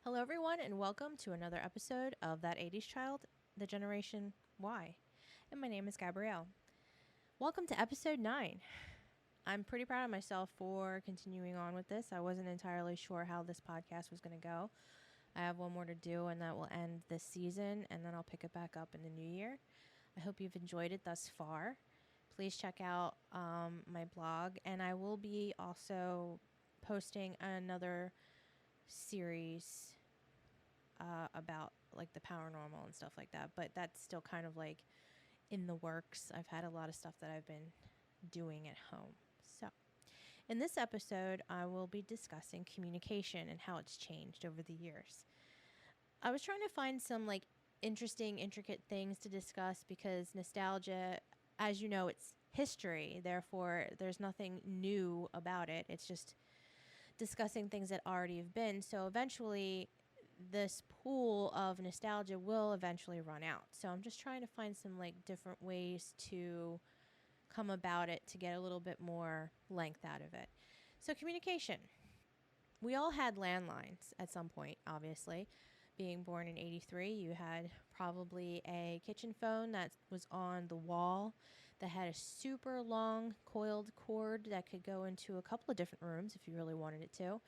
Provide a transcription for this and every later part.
Hello, everyone, and welcome to another episode of That 80s Child, the Generation Y. And my name is Gabrielle. Welcome to episode 9. I'm pretty proud of myself for continuing on with this. I wasn't entirely sure how this podcast was going to go. I have one more to do, and that will end this season, and then I'll pick it back up in the new year. I hope you've enjoyed it thus far. Please check out my blog, and I will be also posting another series about like the paranormal and stuff like that, but that's still kind of like in the works. I've had a lot of stuff that I've been doing at home. So in this episode, I will be discussing communication and how it's changed over the years. I was trying to find some like interesting, intricate things to discuss because nostalgia, as you know, it's history. Therefore, there's nothing new about it. It's just discussing things that already have been. So eventually, this pool of nostalgia will eventually run out. So I'm just trying to find some like different ways to come about it to get a little bit more length out of it. So communication. We all had landlines at some point, obviously. Being born in 83, you had probably a kitchen phone that was on the wall that had a super long coiled cord that could go into a couple of different rooms if you really wanted it to.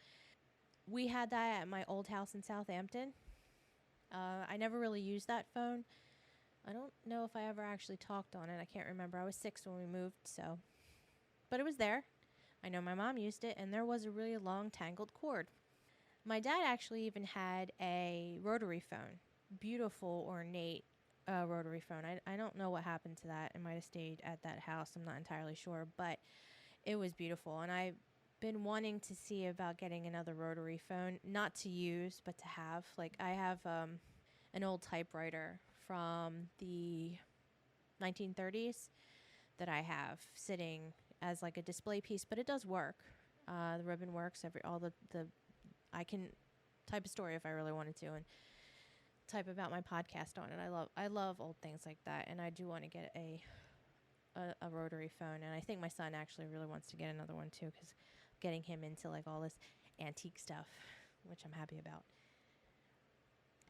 We had that at my old house in Southampton. I never really used that phone. I don't know if I ever actually talked on it. I can't remember. I was 6 when we moved, so. But it was there. I know my mom used it, and there was a really long tangled cord. My dad actually even had a rotary phone. Beautiful, ornate rotary phone. I don't know what happened to that. It might have stayed at that house. I'm not entirely sure, but it was beautiful. And I've been wanting to see about getting another rotary phone, not to use, but to have. Like, I have an old typewriter from the 1930s that I have sitting as like a display piece, but it does work. The ribbon works. I can type a story if I really wanted to and type about my podcast on it. I love old things like that, and I do want to get a rotary phone, and I think my son actually really wants to get another one too, because getting him into like all this antique stuff, which I'm happy about.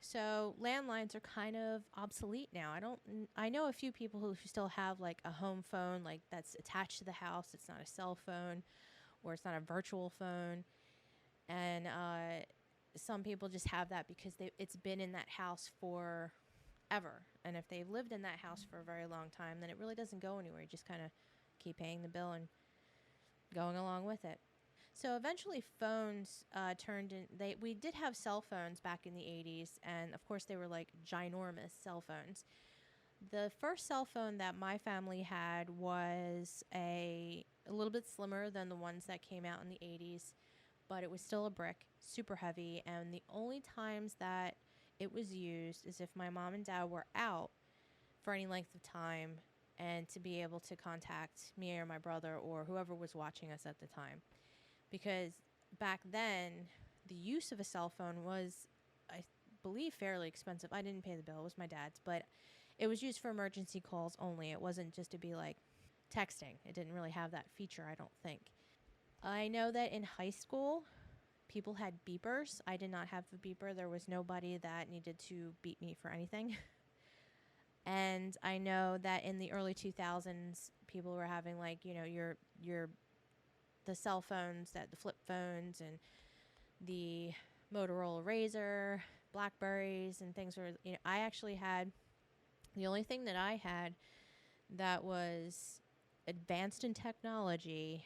So landlines are kind of obsolete now. I know a few people who still have like a home phone, like that's attached to the house. It's not a cell phone, or it's not a virtual phone, and some people just have that because it's been in that house for ever. And if they've lived in that house for a very long time, then it really doesn't go anywhere. You just kind of keep paying the bill and going along with it. So eventually phones turned in. We did have cell phones back in the 80s, and of course they were like ginormous cell phones. The first cell phone that my family had was a little bit slimmer than the ones that came out in the 80s, but it was still a brick, super heavy, and the only times that it was used is if my mom and dad were out for any length of time and to be able to contact me or my brother or whoever was watching us at the time. Because back then, the use of a cell phone was, I believe, fairly expensive. I didn't pay the bill. It was my dad's. But it was used for emergency calls only. It wasn't just to be like texting. It didn't really have that feature, I don't think. I know that in high school, people had beepers. I did not have a beeper. There was nobody that needed to beep me for anything. And I know that in the early 2000s, people were having like, the cell phones, the flip phones, and the Motorola Razr, Blackberries, and things were, I actually had, the only thing that I had that was advanced in technology,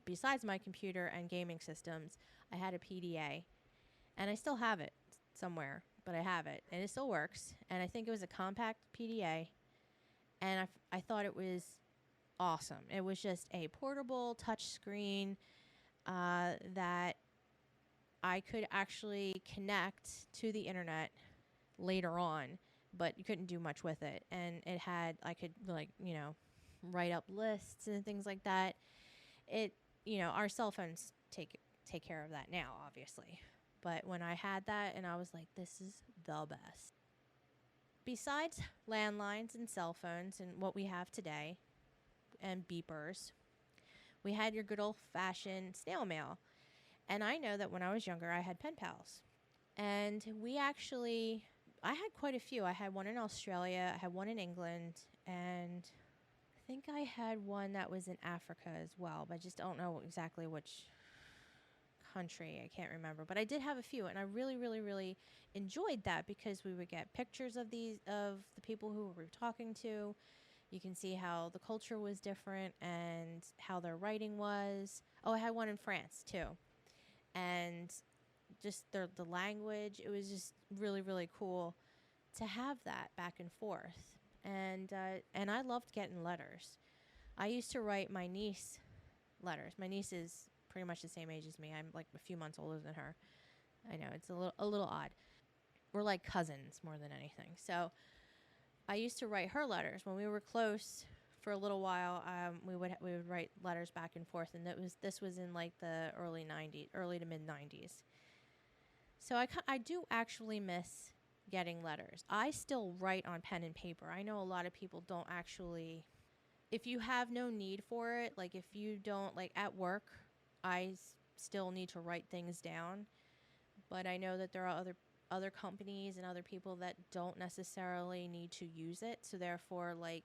besides my computer and gaming systems, I had a PDA. And I still have it somewhere, but I have it, and it still works. And I think it was a compact PDA, and I thought it was awesome. It was just a portable touch screen that I could actually connect to the internet later on, but you couldn't do much with it. And I could write up lists and things like that. Our cell phones take care of that now, obviously. But when I had that, and I was like, this is the best. Besides landlines and cell phones and what we have today, and beepers, we had your good old-fashioned snail mail. And I know that when I was younger, I had pen pals. And I had quite a few. I had one in Australia, I had one in England, and I think I had one that was in Africa as well, but I just don't know exactly which country. I can't remember, but I did have a few, and I really, really, really enjoyed that because we would get pictures of the people who we were talking to. You can see how the culture was different and how their writing was. Oh, I had one in France too, and just the language. It was just really, really cool to have that back and forth. And I loved getting letters. I used to write my niece letters. My niece is pretty much the same age as me. I'm like a few months older than her. I know it's a little odd. We're like cousins more than anything. So I used to write her letters when we were close. For a little while, we would write letters back and forth, and this was in like the early '90s, early to mid '90s. So I do actually miss getting letters. I still write on pen and paper. I know a lot of people don't actually. If you have no need for it, like if you don't like at work, still need to write things down. But I know that there are other companies and other people that don't necessarily need to use it. So therefore, like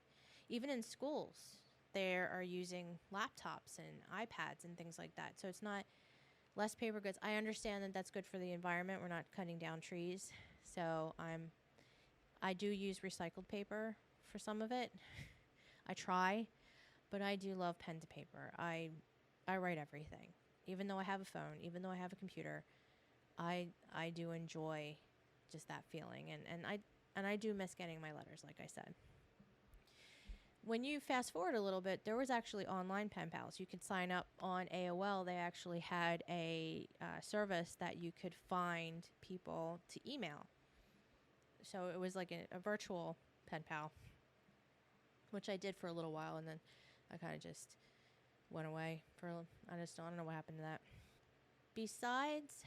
even in schools, they are using laptops and iPads and things like that. So it's not less paper goods. I understand that that's good for the environment. We're not cutting down trees. So I do use recycled paper for some of it. I try, but I do love pen to paper. I write everything. Even though I have a phone, even though I have a computer, I do enjoy just that feeling, and I do miss getting my letters, like I said. When you fast forward a little bit, there was actually online pen pals. You could sign up on AOL. They actually had a service that you could find people to email. So it was like a virtual pen pal, which I did for a little while, and then I kind of just went away I don't know what happened to that. Besides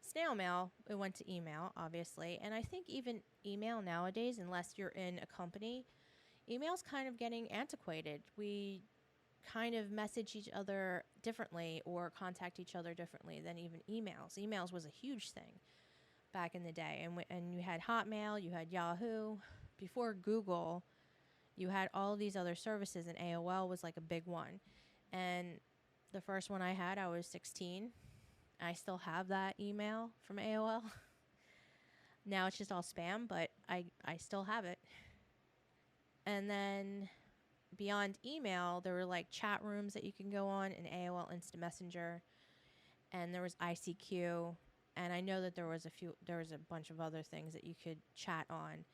snail mail, it went to email, obviously. And I think even email nowadays, unless you're in a company, email's kind of getting antiquated. We kind of message each other differently or contact each other differently than even emails. Emails was a huge thing back in the day. And you had Hotmail, you had Yahoo. Before Google, you had all of these other services, and AOL was like a big one. And the first one I had, I was 16. I still have that email from AOL. Now it's just all spam, but I still have it. And then beyond email, there were like chat rooms that you can go on in AOL Instant Messenger, and there was ICQ, and I know that there was a bunch of other things that you could chat on.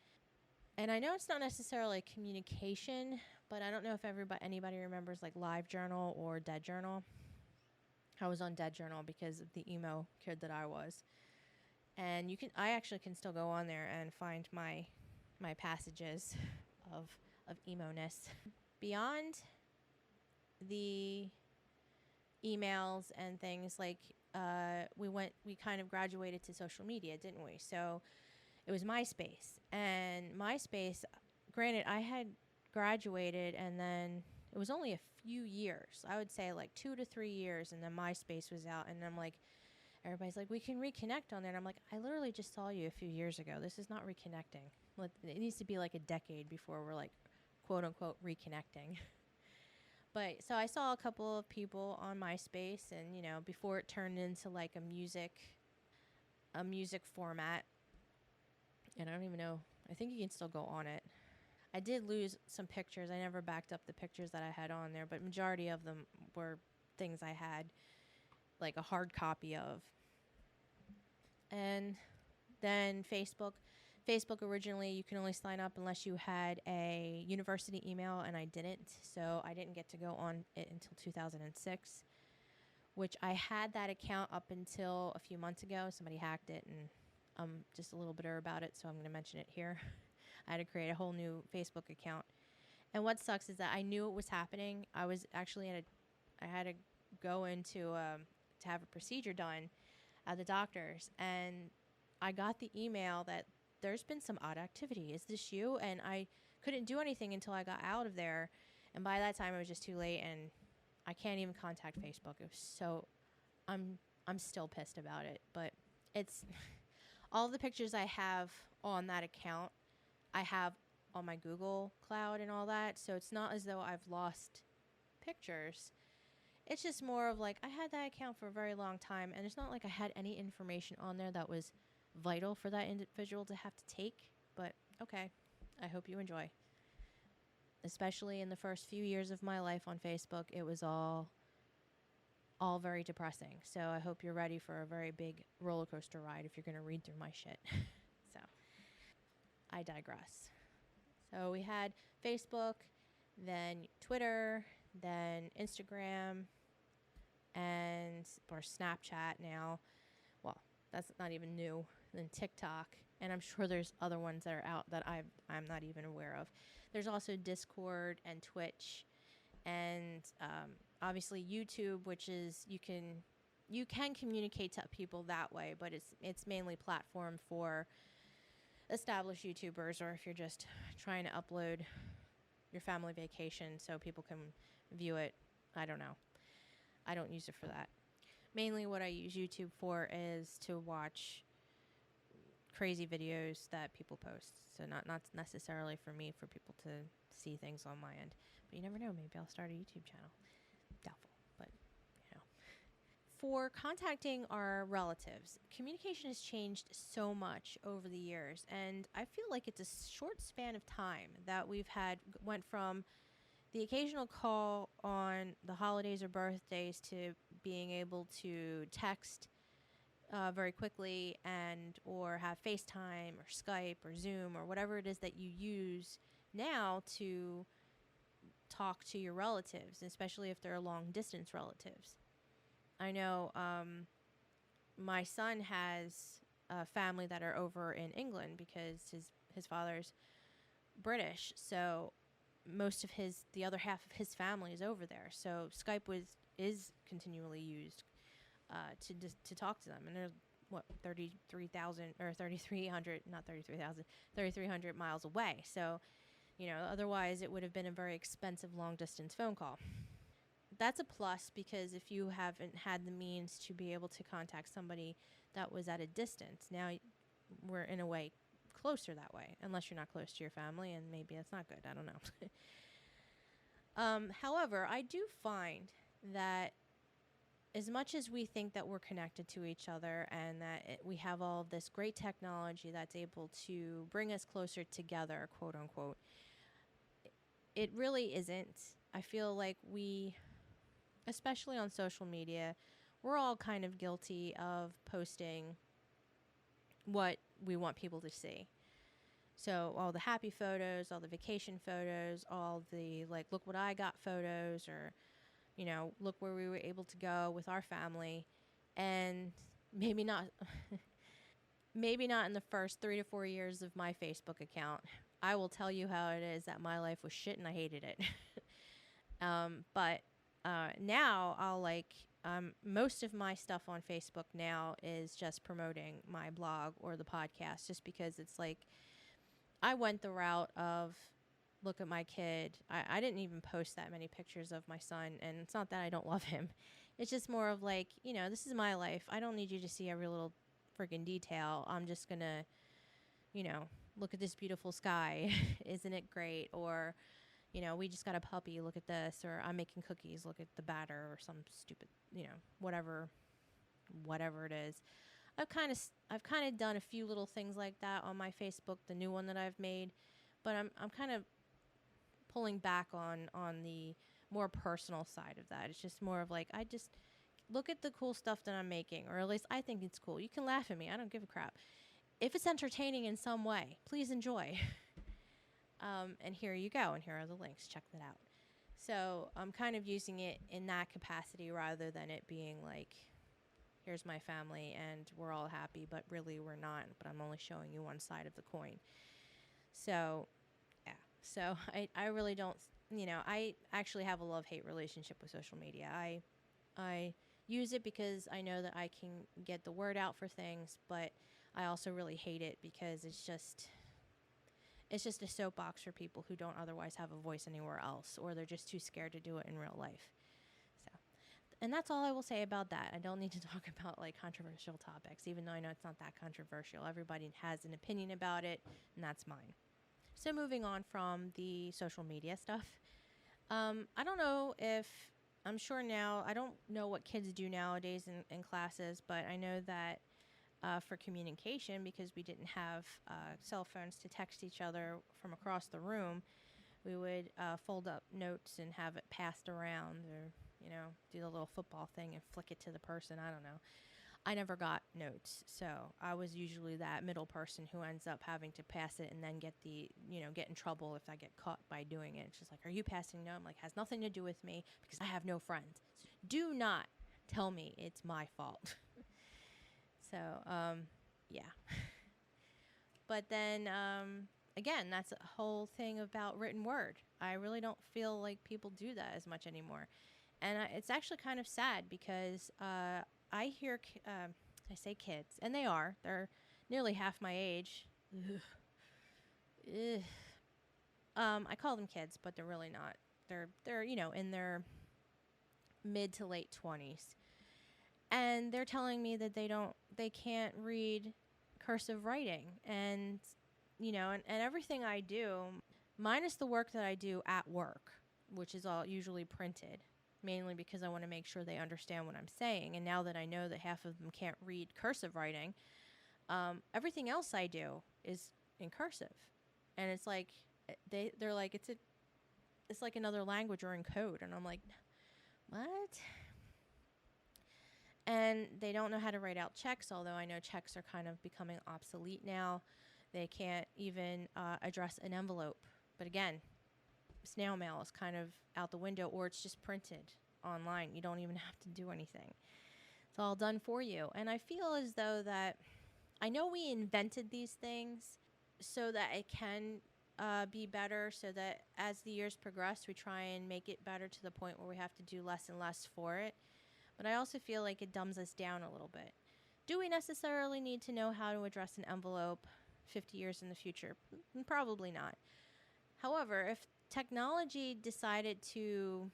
And I know it's not necessarily communication, but I don't know if anybody remembers like LiveJournal or Dead Journal. I was on Dead Journal because of the emo kid that I was. And I actually can still go on there and find my passages of emo-ness. Beyond the emails and things, like we kind of graduated to social media, didn't we? So it was MySpace. And MySpace, granted, I had graduated, and then it was only a few years. I would say like 2 to 3 years, and then MySpace was out, and I'm like, everybody's like, we can reconnect on there. And I'm like, I literally just saw you a few years ago. This is not reconnecting. It needs to be like a decade before we're like, quote unquote, reconnecting. But so I saw a couple of people on MySpace, and before it turned into like a music format. And I don't even know. I think you can still go on it. I did lose some pictures. I never backed up the pictures that I had on there, but majority of them were things I had like a hard copy of. And then Facebook. Facebook originally, you can only sign up unless you had a university email, and I didn't. So I didn't get to go on it until 2006, which I had that account up until a few months ago. Somebody hacked it, and I'm just a little bitter about it, so I'm going to mention it here. I had to create a whole new Facebook account. And what sucks is that I knew it was happening. I was actually I had to go into to have a procedure done at the doctor's, and I got the email that there's been some odd activity. Is this you? And I couldn't do anything until I got out of there. And by that time, it was just too late, and I can't even contact Facebook. It was so, I'm still pissed about it. But it's all the pictures I have on that account, I have on my Google Cloud and all that. So it's not as though I've lost pictures. It's just more of like I had that account for a very long time, and it's not like I had any information on there that was vital for that individual to have to take. But okay, I hope you enjoy. Especially in the first few years of my life on Facebook, it was all very depressing. So I hope you're ready for a very big roller coaster ride if you're going to read through my shit. So I digress. So we had Facebook, then Twitter, then Instagram, and or Snapchat now. Well, that's not even new. Then TikTok, and I'm sure there's other ones that are out that I'm not even aware of. There's also Discord and Twitch, and obviously YouTube, which is you can communicate to people that way, but it's mainly platform for established YouTubers, or if you're just trying to upload your family vacation so people can view it. I don't know. I don't use it for that. Mainly what I use YouTube for is to watch crazy videos that people post. So not necessarily for me, for people to see things on my end. But you never know. Maybe I'll start a YouTube channel. Doubtful, but you know. For contacting our relatives, communication has changed so much over the years, and I feel like it's a short span of time that went from the occasional call on the holidays or birthdays to being able to text very quickly and or have FaceTime or Skype or Zoom or whatever it is that you use now to talk to your relatives, especially if they're long distance relatives. I know my son has a family that are over in England because his father's British, so most of the other half of his family is over there. So Skype is continually used to talk to them, and they're 33,000 or 3,300, not 33,000, 3,300 miles away. So, otherwise it would have been a very expensive long distance phone call. That's a plus, because if you haven't had the means to be able to contact somebody that was at a distance, now we're in a way closer that way, unless you're not close to your family, and maybe that's not good. I don't know. However, I do find that as much as we think that we're connected to each other and that we have all of this great technology that's able to bring us closer together, quote unquote, it really isn't. I feel like especially on social media, we're all kind of guilty of posting what we want people to see. So all the happy photos, all the vacation photos, all the look what I got photos, or look where we were able to go with our family. And maybe not maybe not in the first 3 to 4 years of my Facebook account. I will tell you how it is that my life was shit and I hated it. But now I'll most of my stuff on Facebook now is just promoting my blog or the podcast, just because it's I went the route of, look at my kid. I didn't even post that many pictures of my son, and it's not that I don't love him. It's just more of this is my life. I don't need you to see every little freaking detail. I'm just going to, look at this beautiful sky. Isn't it great? Or, we just got a puppy. Look at this. Or I'm making cookies. Look at the batter, or some stupid, whatever it is. I've kind of done a few little things like that on my Facebook, the new one that I've made, but I'm kind of pulling back on the more personal side of that. It's just more of I just look at the cool stuff that I'm making, or at least I think it's cool. You can laugh at me. I don't give a crap. If it's entertaining in some way, please enjoy. And here you go. And here are the links. Check that out. So I'm kind of using it in that capacity rather than it being here's my family and we're all happy, but really we're not. But I'm only showing you one side of the coin. So, yeah. So I really don't, I actually have a love-hate relationship with social media. I use it because I know that I can get the word out for things, but I also really hate it because it's just a soapbox for people who don't otherwise have a voice anywhere else, or they're just too scared to do it in real life. So And that's all I will say about that. I don't need to talk about like controversial topics, even though I know it's not that controversial. Everybody has an opinion about it, and that's mine. So moving on from the social media stuff, I don't know if I'm sure now. I don't know what kids do nowadays in classes, but I know that for communication, because we didn't have cell phones to text each other from across the room, we would fold up notes and have it passed around, or do the little football thing and flick it to the person. I don't know. I never got notes, so I was usually that middle person who ends up having to pass it and then get in trouble if I get caught by doing it. It's just like, are you passing? No, I'm like, has nothing to do with me because I have no friends. So do not tell me it's my fault. So, yeah. But then, again, that's a whole thing about written word. I really don't feel like people do that as much anymore. And it's actually kind of sad because I hear, I say kids, and they're nearly half my age. Ugh. Ugh. I call them kids, but they're really not. They're in their mid to late 20s. And they're telling me that they can't read cursive writing. And, and everything I do, minus the work that I do at work, which is all usually printed, mainly because I want to make sure they understand what I'm saying. And now that I know that half of them can't read cursive writing, everything else I do is in cursive. And it's like, they're like, it's like another language or in code. And I'm like, what? And they don't know how to write out checks, although I know checks are kind of becoming obsolete now. They can't even address an envelope. But again, snail mail is kind of out the window, or it's just printed online. You don't even have to do anything. It's all done for you. And I feel as though that I know we invented these things so that it can be better, so that as the years progress, we try and make it better to the point where we have to do less and less for it. But I also feel like it dumbs us down a little bit. Do we necessarily need to know how to address an envelope 50 years in the future? Probably not. However, if technology decided to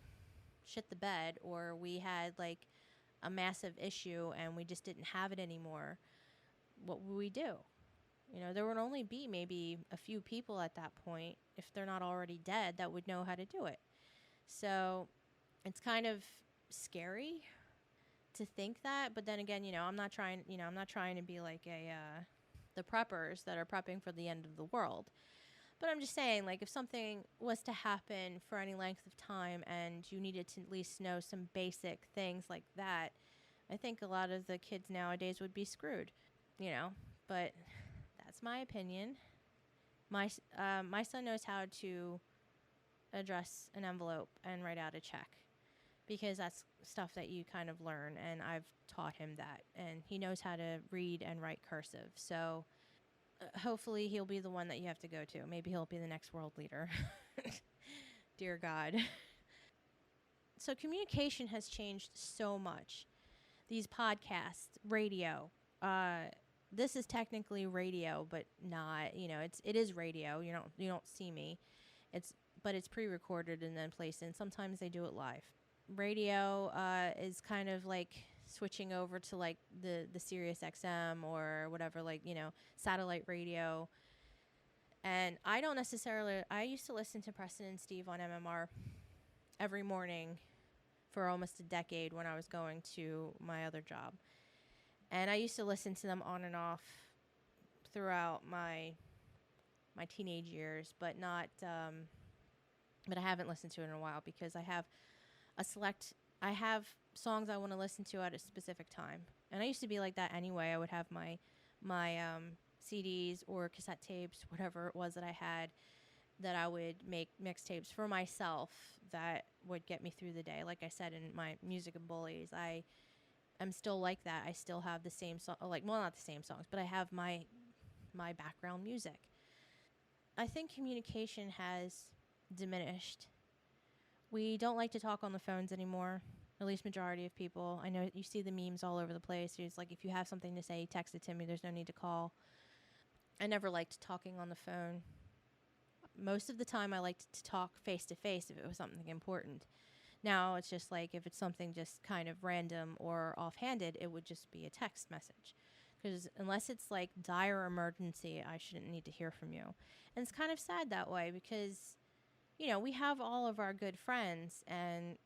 shit the bed, or we had like a massive issue and we just didn't have it anymore, what would we do? There would only be maybe a few people at that point, if they're not already dead, that would know how to do it. So it's kind of scary to think that, but then again, I'm not trying to be like the preppers that are prepping for the end of the world. But I'm just saying, like, if something was to happen for any length of time and you needed to at least know some basic things like that, I think a lot of the kids nowadays would be screwed, but that's my opinion. My son knows how to address an envelope and write out a check, because that's stuff that you kind of learn, and I've taught him that, and he knows how to read and write cursive. So hopefully he'll be the one that you have to go to. Maybe he'll be the next world leader. Dear God. So communication has changed so much. These podcasts, radio, this is technically radio, but not, it is radio. You don't see me. But it's pre-recorded and then placed in. Sometimes they do it live. Radio is kind of like switching over to like the Sirius XM or whatever, like, satellite radio. And I used to listen to Preston and Steve on MMR every morning for almost a decade when I was going to my other job. And I used to listen to them on and off throughout my teenage years, but not, but I haven't listened to it in a while because I have songs I want to listen to at a specific time. And I used to be like that anyway. I would have my CDs or cassette tapes, whatever it was that I had, that I would make mixtapes for myself that would get me through the day. Like I said, in my Music and Bullies, I'm still like that. I still have the same song, not the same songs, but I have my background music. I think communication has diminished. We don't like to talk on the phones anymore, at least majority of people. I know you see the memes all over the place. It's like, if you have something to say, text it to me. There's no need to call. I never liked talking on the phone. Most of the time, I liked to talk face to face if it was something important. Now it's just like if it's something just kind of random or offhanded, it would just be a text message. Because unless it's like dire emergency, I shouldn't need to hear from you. And it's kind of sad that way because, we have all of our good friends. And,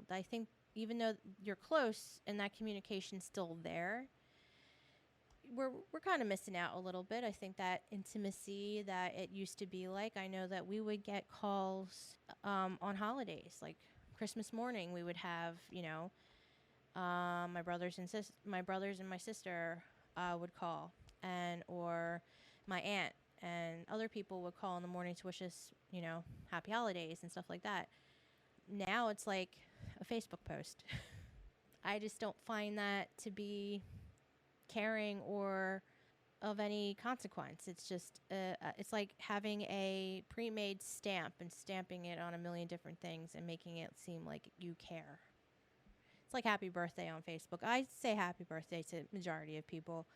I think even though you're close and that communication's still there, we're kind of missing out a little bit. I think that intimacy that it used to be like, I know that we would get calls on holidays, like Christmas morning. We would have, my brothers and my sister would call, and or my aunt and other people would call in the morning to wish us, happy holidays and stuff like that. Now it's like a Facebook post. I just don't find that to be caring or of any consequence. It's just it's like having a pre-made stamp and stamping it on a million different things and making it seem like you care. It's like happy birthday on Facebook. I say happy birthday to majority of people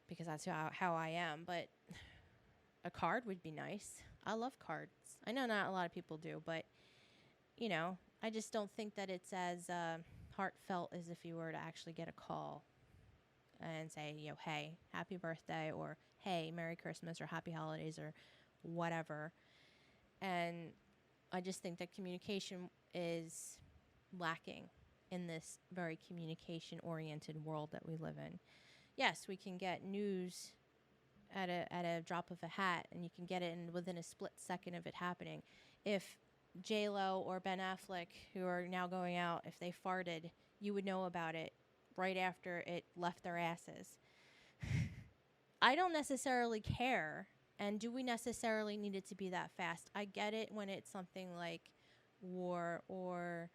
because that's how I am, but a card would be nice. I love cards. I know not a lot of people do, but I just don't think that it's as heartfelt as if you were to actually get a call and say, hey, happy birthday, or hey, Merry Christmas, or happy holidays, or whatever. And I just think that communication is lacking in this very communication-oriented world that we live in. Yes, we can get news at a drop of a hat, and you can get it within a split second of it happening. If J-Lo or Ben Affleck, who are now going out, if they farted, you would know about it right after it left their asses. I don't necessarily care. And do we necessarily need it to be that fast? I get it when it's something like war or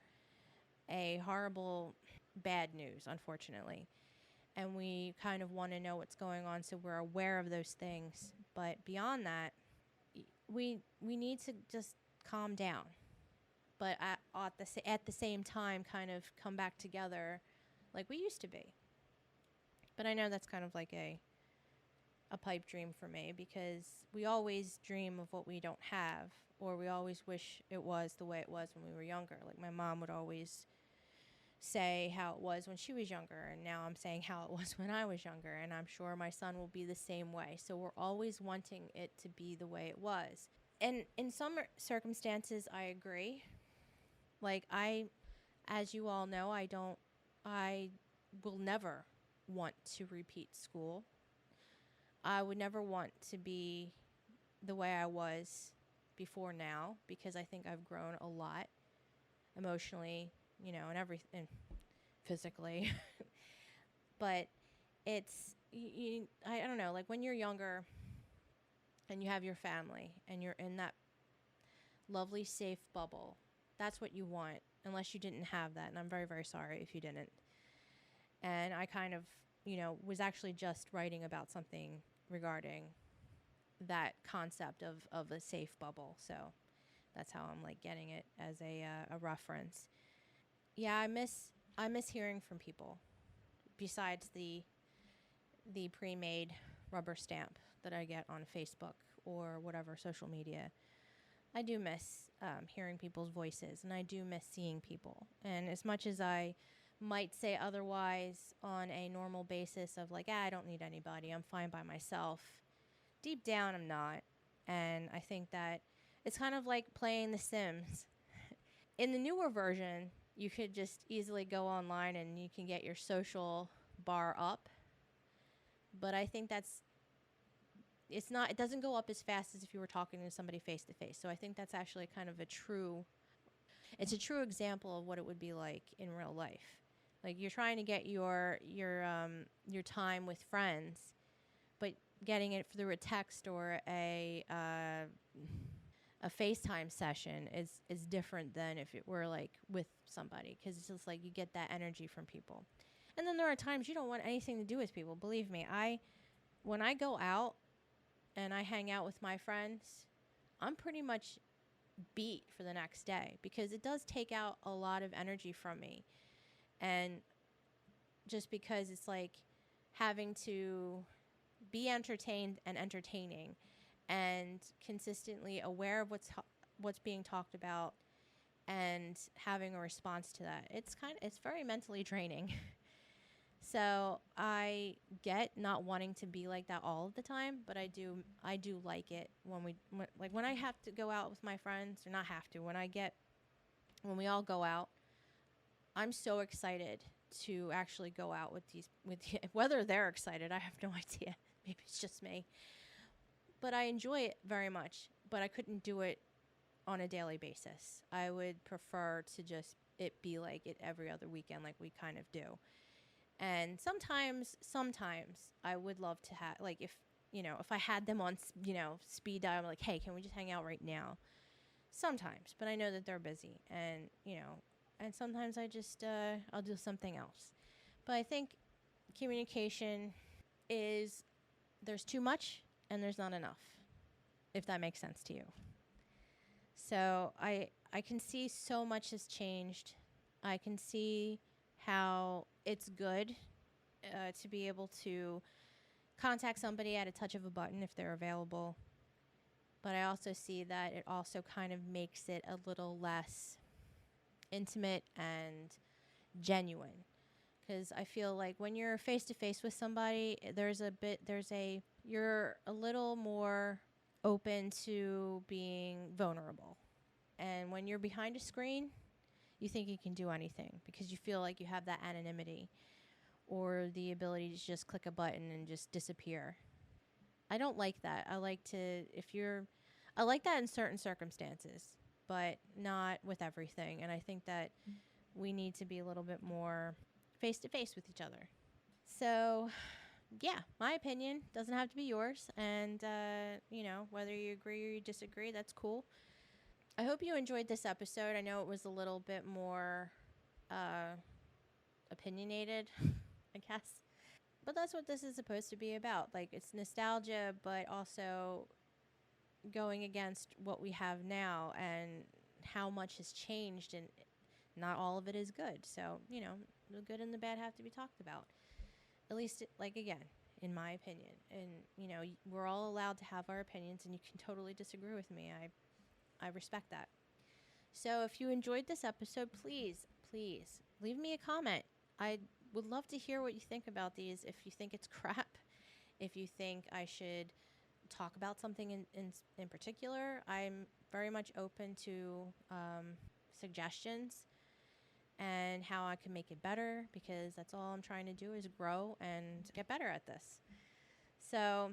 a horrible bad news, unfortunately. And we kind of want to know what's going on, so we're aware of those things. But beyond that, we need to just calm down. But at the same time, kind of come back together like we used to be. But I know that's kind of like a pipe dream for me, because we always dream of what we don't have, or we always wish it was the way it was when we were younger. Like my mom would always say how it was when she was younger, and now I'm saying how it was when I was younger, and I'm sure my son will be the same way. So we're always wanting it to be the way it was. And in some circumstances, I agree. Like as you all know, I will never want to repeat school. I would never want to be the way I was before now, because I think I've grown a lot emotionally, and everything, physically. But it's, I don't know, like when you're younger and you have your family and you're in that lovely, safe bubble, that's what you want, unless you didn't have that. And I'm very, very sorry if you didn't. And I kind of, was actually just writing about something regarding that concept of a safe bubble. So that's how I'm like getting it as a reference. Yeah, I miss hearing from people besides the pre-made rubber stamp that I get on Facebook or whatever social media. I do miss hearing people's voices, and I do miss seeing people. And as much as I might say otherwise on a normal basis of like, I don't need anybody, I'm fine by myself, deep down I'm not. And I think that it's kind of like playing The Sims. In the newer version, you could just easily go online and you can get your social bar up. But I think it doesn't go up as fast as if you were talking to somebody face to face. So I think that's actually kind of a true example of what it would be like in real life. Like you're trying to get your time with friends, but getting it through a text or a FaceTime session is different than if it were like with somebody, because it's just like you get that energy from people. And then there are times you don't want anything to do with people. Believe me, when I go out and I hang out with my friends, I'm pretty much beat for the next day, because it does take out a lot of energy from me. And just because it's like having to be entertained and entertaining and consistently aware of what's being talked about and having a response to that. It's very mentally draining. So I get not wanting to be like that all of the time, but I do like it when I have to go out with my friends, or not have to, when we all go out. I'm so excited to actually go out with whether they're excited, I have no idea. Maybe it's just me. But I enjoy it very much, but I couldn't do it on a daily basis. I would prefer to just it be like it every other weekend, like we kind of do. And sometimes I would love to have, like, if I had them on, speed dial, I'm like, hey, can we just hang out right now? Sometimes, but I know that they're busy, and sometimes I'll do something else. But I think communication is, there's too much and there's not enough, if that makes sense to you. So I can see so much has changed. I can see how it's good to be able to contact somebody at a touch of a button if they're available. But I also see that it also kind of makes it a little less intimate and genuine. Because I feel like when you're face to face with somebody, you're a little more open to being vulnerable. And when you're behind a screen, you think you can do anything because you feel like you have that anonymity or the ability to just click a button and just disappear. I don't like that. I like that in certain circumstances, but not with everything. And I think that we need to be a little bit more face to face with each other. So, yeah, my opinion doesn't have to be yours. And, whether you agree or you disagree, that's cool. I hope you enjoyed this episode. I know it was a little bit more opinionated, I guess. But that's what this is supposed to be about. Like, it's nostalgia, but also going against what we have now and how much has changed, and not all of it is good. So, the good and the bad have to be talked about. At least, like, again, in my opinion. And, we're all allowed to have our opinions, and you can totally disagree with me. I respect that. So if you enjoyed this episode, please leave me a comment. I would love to hear what you think about these. If you think it's crap, if you think I should talk about something in particular, I'm very much open to suggestions and how I can make it better, because that's all I'm trying to do is grow and get better at this. So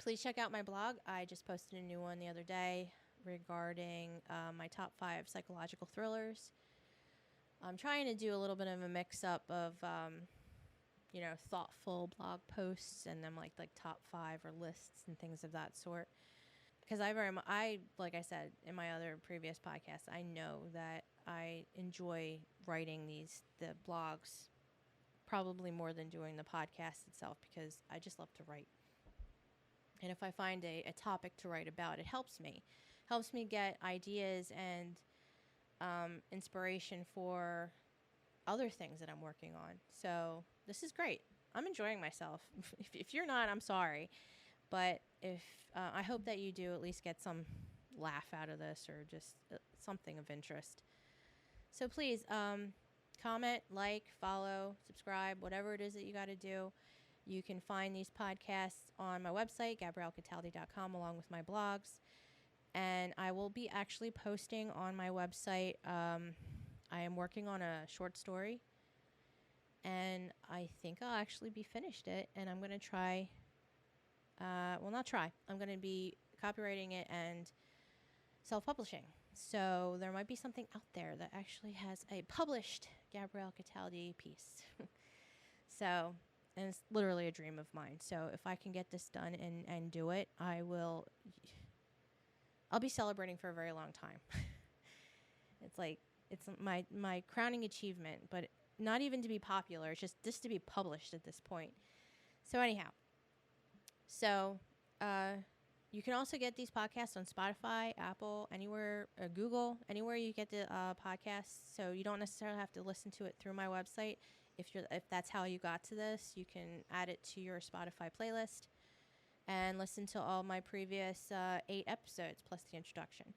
please check out my blog. I just posted a new one the other day regarding my top 5 psychological thrillers. I'm trying to do a little bit of a mix-up of, thoughtful blog posts and then like top 5 or lists and things of that sort. Because like I said in my other previous podcasts, I know that I enjoy writing the blogs probably more than doing the podcast itself, because I just love to write. And if I find a topic to write about, it helps me get ideas and inspiration for other things that I'm working on. So this is great. I'm enjoying myself. If you're not, I'm sorry. But I hope that you do at least get some laugh out of this, or just something of interest. So please comment, like, follow, subscribe, whatever it is that you got to do. You can find these podcasts on my website, GabrielleCataldi.com, along with my blogs. And I will be actually posting on my website. I am working on a short story, and I think I'll actually be finished it. And I'm going to try, not try, I'm going to be copywriting it and self-publishing. So there might be something out there that actually has a published Gabrielle Cataldi piece. So, and it's literally a dream of mine. So if I can get this done and do it, I'll be celebrating for a very long time. It's my crowning achievement, but not even to be popular. It's just to be published at this point. So anyhow, you can also get these podcasts on Spotify, Apple, anywhere, Google, anywhere you get the podcasts. So you don't necessarily have to listen to it through my website. If that's how you got to this, you can add it to your Spotify playlist and listen to all my previous 8 episodes plus the introduction.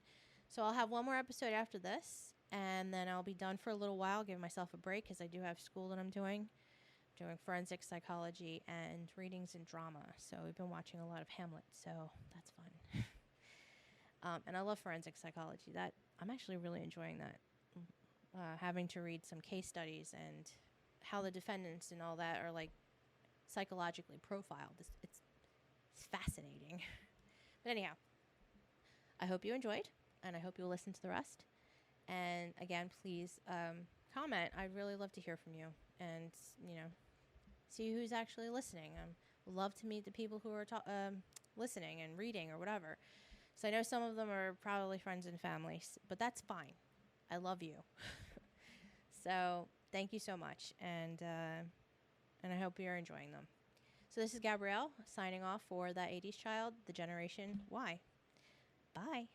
So I'll have one more episode after this, and then I'll be done for a little while, give myself a break because I do have school that I'm doing forensic psychology and readings and drama. So we've been watching a lot of Hamlet, so that's fun. And I love forensic psychology. That I'm actually really enjoying that. Having to read some case studies and how the defendants and all that are like psychologically profiled. It's fascinating. But anyhow, I hope you enjoyed, and I hope you'll listen to the rest. And again, please comment. I'd really love to hear from you, and see who's actually listening. Would love to meet the people who are listening and reading or whatever. So I know some of them are probably friends and families, but that's fine. I love you. So thank you so much, and I hope you're enjoying them. So this is Gabrielle signing off for That 80s Child, The Generation Y. Bye.